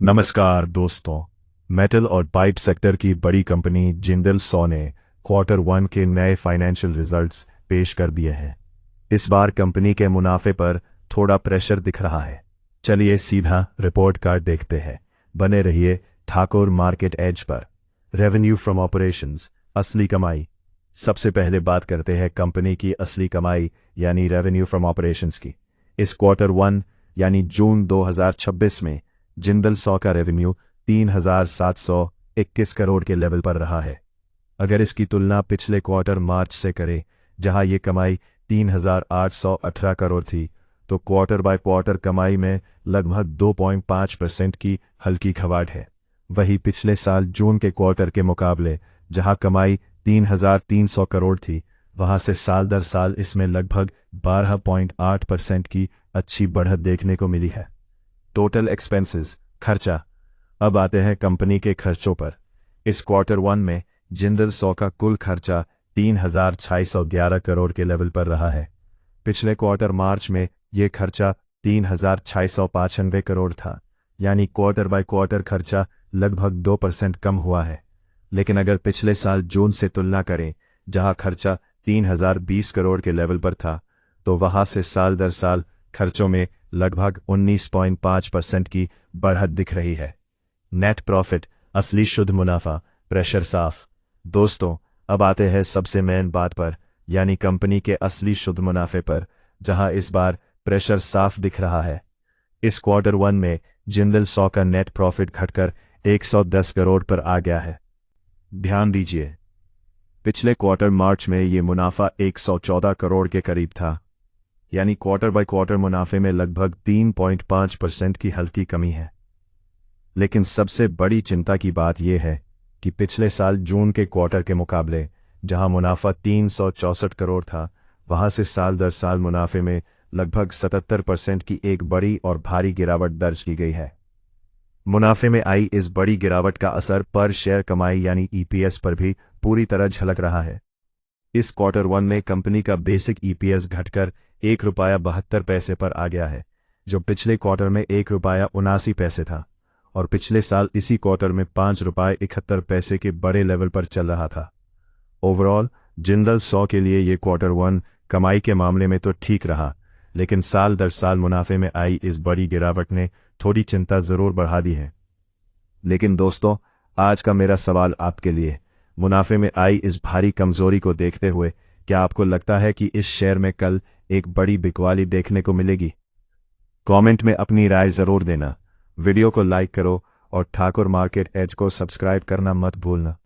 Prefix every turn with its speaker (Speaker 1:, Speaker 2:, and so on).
Speaker 1: नमस्कार दोस्तों। मेटल और पाइप सेक्टर की बड़ी कंपनी जिंदल सॉ ने क्वार्टर 1 के नए फाइनेंशियल रिजल्ट्स पेश कर दिए हैं। इस बार कंपनी के मुनाफे पर थोड़ा प्रेशर दिख रहा है। चलिए सीधा रिपोर्ट कार्ड देखते हैं। बने रहिए ठाकुर मार्केट एज पर। रेवेन्यू फ्रॉम ऑपरेशंस, असली कमाई। सबसे पहले बात करते हैं कंपनी की असली कमाई यानी रेवेन्यू फ्रॉम ऑपरेशंस की। इस क्वार्टर 1 यानी जून 2026 में जिंदल सॉ का रेवेन्यू 3,721 करोड़ के लेवल पर रहा है। अगर इसकी तुलना पिछले क्वार्टर मार्च से करें जहां ये कमाई 3,818 करोड़ थी, तो क्वार्टर बाय क्वार्टर कमाई में लगभग 2.5% की हल्की खवाट है। वही पिछले साल जून के क्वार्टर के मुकाबले जहां कमाई 3,300 करोड़ थी, वहां से साल दर साल इसमें लगभग 12.8% की अच्छी बढ़त देखने को मिली है। टोटल एक्सपेंसेस, खर्चा। अब आते हैं कंपनी के खर्चों पर। इस क्वार्टर 1 में जिंदल सॉ का कुल खर्चा 3,611 करोड़ के लेवल पर रहा है। पिछले क्वार्टर मार्च में यह खर्चा 3,695 करोड़ था, यानी क्वार्टर बाय क्वार्टर खर्चा लगभग 2% कम हुआ है। लेकिन अगर पिछले साल जून से तुलना करें जहां खर्चा 3,020 करोड़ के लेवल पर था, तो वहां से साल दर साल खर्चों में लगभग 19.5% की बढ़त दिख रही है। नेट प्रॉफिट, असली शुद्ध मुनाफा, प्रेशर साफ। दोस्तों, अब आते हैं सबसे मेन बात पर, यानी कंपनी के असली शुद्ध मुनाफे पर, जहां इस बार प्रेशर साफ दिख रहा है। इस क्वार्टर 1 में जिंदल सॉ का नेट प्रॉफिट घटकर 110 करोड़ पर आ गया है। ध्यान दीजिए, पिछले क्वार्टर मार्च में ये मुनाफा 114 करोड़ के करीब था, यानी क्वार्टर बाय क्वार्टर मुनाफे में लगभग 3.5% की हल्की कमी है। लेकिन सबसे बड़ी चिंता की बात यह है कि पिछले साल जून के क्वार्टर के मुकाबले जहां मुनाफा 364 करोड़ था, वहां से साल दर साल मुनाफे में लगभग 77% की एक बड़ी और भारी गिरावट दर्ज की गई है। मुनाफे में आई इस बड़ी गिरावट का असर पर शेयर कमाई यानी ईपीएस पर भी पूरी तरह झलक रहा है। इस क्वार्टर 1 में कंपनी का बेसिक ईपीएस घटकर ₹1.72 पर आ गया है, जो पिछले क्वार्टर में ₹1.79 था और पिछले साल इसी क्वार्टर में ₹5.71 के बड़े लेवल पर चल रहा था। ओवरऑल जिंदल सॉ के लिए ये क्वार्टर 1 कमाई के मामले में तो ठीक रहा, लेकिन साल दर साल मुनाफे में आई इस बड़ी गिरावट ने थोड़ी चिंता जरूर बढ़ा दी है। लेकिन दोस्तों, आज का मेरा सवाल आपके लिए, मुनाफे में आई इस भारी कमजोरी को देखते हुए क्या आपको लगता है कि इस शेयर में कल एक बड़ी बिकवाली देखने को मिलेगी? कमेंट में अपनी राय जरूर देना। वीडियो को लाइक करो और ठाकुर मार्केट एज को सब्सक्राइब करना मत भूलना।